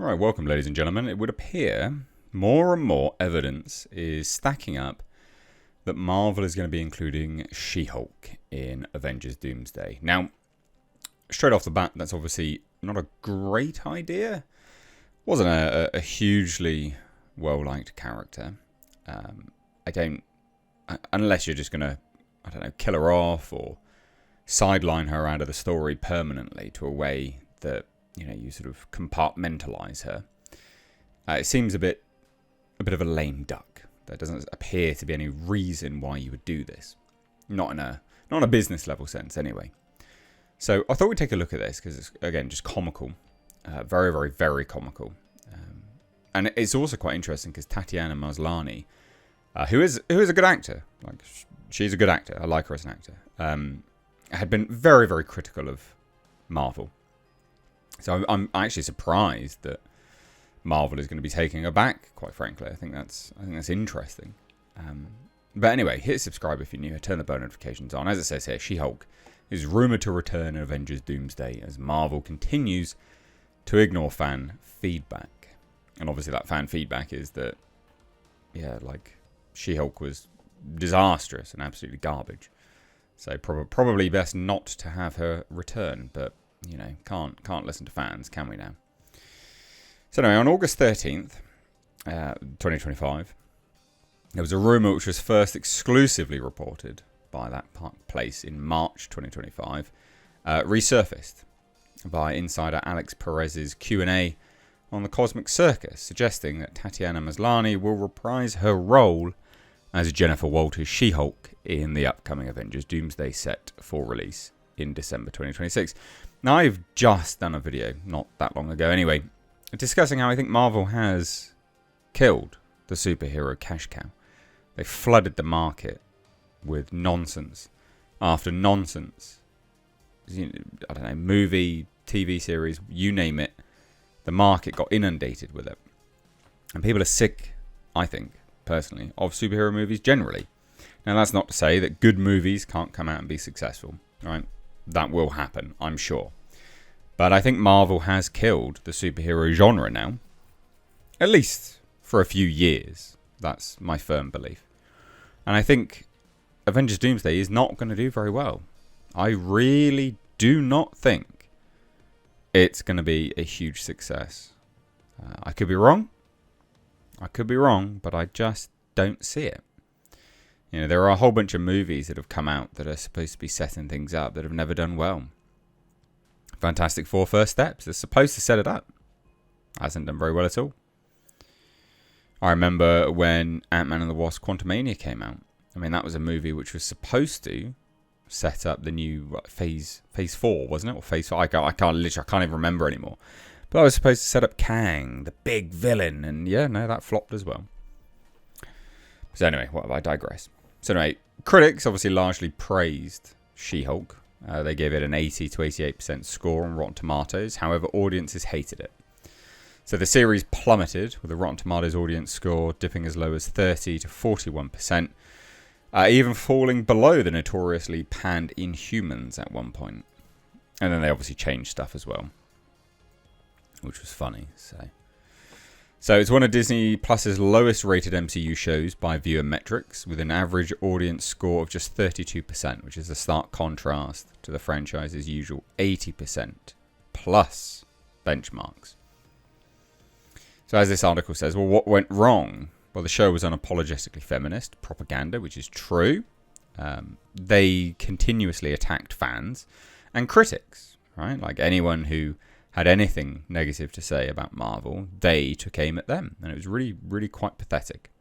Right, welcome ladies and gentlemen. It would appear more and more evidence is stacking up that Marvel is going to be including She-Hulk in Avengers Doomsday. Now, straight off the bat, that's obviously not a great idea. Wasn't a hugely well-liked character. Unless you're just going to, kill her off or sideline her out of the story permanently to a way that you sort of compartmentalize her. It seems a bit of a lame duck. There doesn't appear to be any reason why you would do this. Not in a business level sense, anyway. So I thought we'd take a look at this because it's again just comical, very, very, very comical, and it's also quite interesting because Tatiana Maslany, who is a good actor, like she's a good actor. I like her as an actor. Had been very, very critical of Marvel. So I'm actually surprised that Marvel is going to be taking her back, quite frankly. I think that's interesting. But anyway, hit subscribe if you're new. Turn the bell notifications on. As it says here, She-Hulk is rumoured to return in Avengers Doomsday as Marvel continues to ignore fan feedback. And obviously that fan feedback is that, She-Hulk was disastrous and absolutely garbage. So probably best not to have her return, but can't listen to fans, can we now? So anyway, on August 13th, 2025, there was a rumour which was first exclusively reported by that place in March 2025, resurfaced by insider Alex Perez's Q&A on the Cosmic Circus, suggesting that Tatiana Maslany will reprise her role as Jennifer Walters' She-Hulk in the upcoming Avengers Doomsday set for release in December 2026. Now, I've just done a video, not that long ago anyway, discussing how I think Marvel has killed the superhero cash cow. They flooded the market with nonsense after nonsense. Movie, TV series, you name it. The market got inundated with it. And people are sick, I think, personally, of superhero movies generally. Now, that's not to say that good movies can't come out and be successful, right? That will happen, I'm sure. But I think Marvel has killed the superhero genre now. At least for a few years. That's my firm belief. And I think Avengers Doomsday is not going to do very well. I really do not think it's going to be a huge success. I could be wrong. But I just don't see it. There are a whole bunch of movies that have come out that are supposed to be setting things up that have never done well. Fantastic Four First Steps. They're supposed to set it up. Hasn't done very well at all. I remember when Ant-Man and the Wasp Quantumania came out. I mean, that was a movie which was supposed to set up the new phase 4, wasn't it? Or phase 5? I can't even remember anymore. But I was supposed to set up Kang, the big villain. And that flopped as well. So anyway, I digress. So anyway, critics obviously largely praised She-Hulk. They gave it an 80 to 88% score on Rotten Tomatoes. However, audiences hated it. So the series plummeted, with the Rotten Tomatoes audience score dipping as low as 30 to 41%, even falling below the notoriously panned Inhumans at one point. And then they obviously changed stuff as well, which was funny. So it's one of Disney Plus's lowest rated MCU shows by viewer metrics, with an average audience score of just 32%, which is a stark contrast to the franchise's usual 80% plus benchmarks. So as this article says, well, what went wrong? Well, the show was unapologetically feminist propaganda, which is true. They continuously attacked fans and critics, right? Like anyone who had anything negative to say about Marvel, they took aim at them. And it was really, really quite pathetic.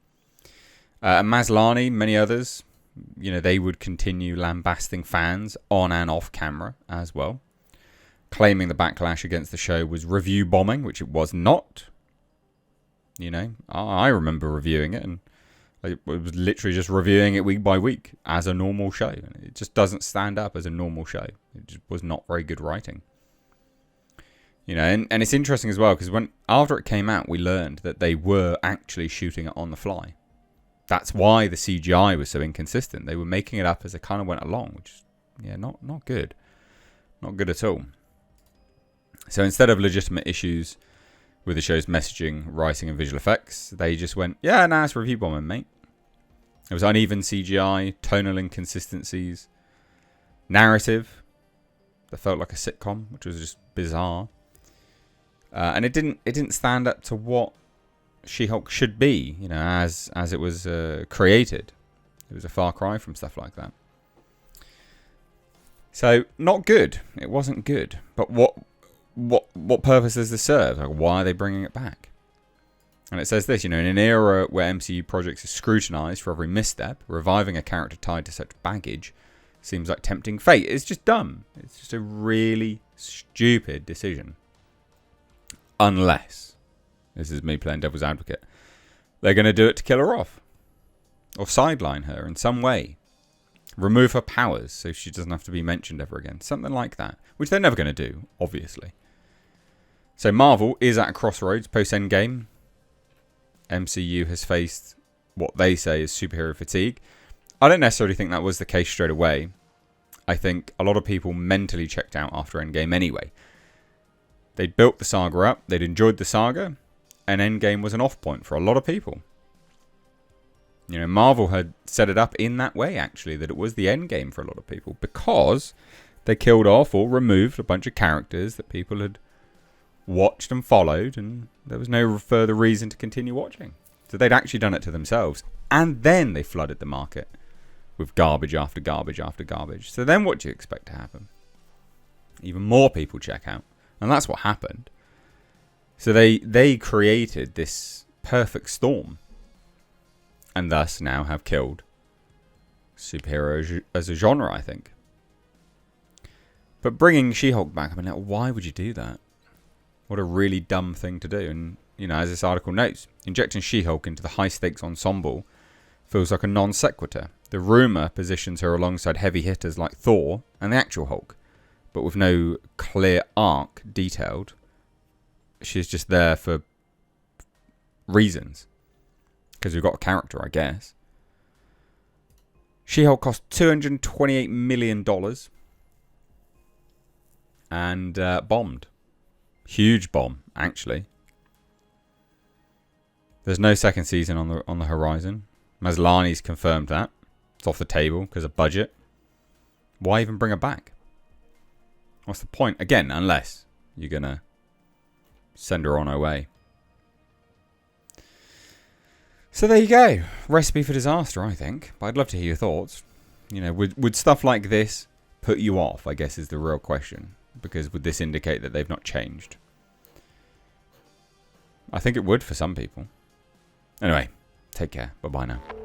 Maslany, many others, they would continue lambasting fans on and off camera as well, claiming the backlash against the show was review bombing, which it was not. I remember reviewing it, and it was literally just reviewing it week by week as a normal show. It just doesn't stand up as a normal show. It just was not very good writing. And it's interesting as well, because after it came out, we learned that they were actually shooting it on the fly. That's why the CGI was so inconsistent. They were making it up as it kind of went along, which is, not good. Not good at all. So instead of legitimate issues with the show's messaging, writing, and visual effects. They just went, yeah, nah, it's review bombing, mate. It was uneven CGI, tonal inconsistencies, narrative that felt like a sitcom, which was just bizarre. And it didn't stand up to what She-Hulk should be, you know, as it was created. It was a far cry from stuff like that. So not good. It wasn't good. But what purpose does this serve? Like, why are they bringing it back? And it says this, you know, in an era where MCU projects are scrutinized for every misstep, reviving a character tied to such baggage seems like tempting fate. It's just dumb. It's just a really stupid decision. Unless, this is me playing devil's advocate, they're going to do it to kill her off. Or sideline her in some way. Remove her powers so she doesn't have to be mentioned ever again. Something like that. Which they're never going to do, obviously. So Marvel is at a crossroads post-Endgame. MCU has faced what they say is superhero fatigue. I don't necessarily think that was the case straight away. I think a lot of people mentally checked out after Endgame anyway. They'd built the saga up, they'd enjoyed the saga, and Endgame was an off point for a lot of people. You know, Marvel had set it up in that way, actually, that it was the Endgame for a lot of people, because they killed off or removed a bunch of characters that people had watched and followed, and there was no further reason to continue watching. So they'd actually done it to themselves, and then they flooded the market with garbage after garbage after garbage. So then what do you expect to happen? Even more people check out. And that's what happened. So they created this perfect storm. And thus now have killed superhero as a genre, I think. But bringing She-Hulk back, I mean, like, why would you do that? What a really dumb thing to do. And, you know, as this article notes, injecting She-Hulk into the high-stakes ensemble feels like a non sequitur. The rumour positions her alongside heavy hitters like Thor and the actual Hulk, but with no clear arc detailed. She's just there for reasons. Because we've got a character, I guess. She-Hulk cost $228 million. And bombed. Huge bomb, actually. There's no second season on the horizon. Maslany's confirmed that. It's off the table because of budget. Why even bring her back? What's the point? Again, unless you're going to send her on her way. So there you go. Recipe for disaster, I think. But I'd love to hear your thoughts. You know, would stuff like this put you off, I guess, is the real question. Because would this indicate that they've not changed? I think it would for some people. Anyway, take care. Bye-bye now.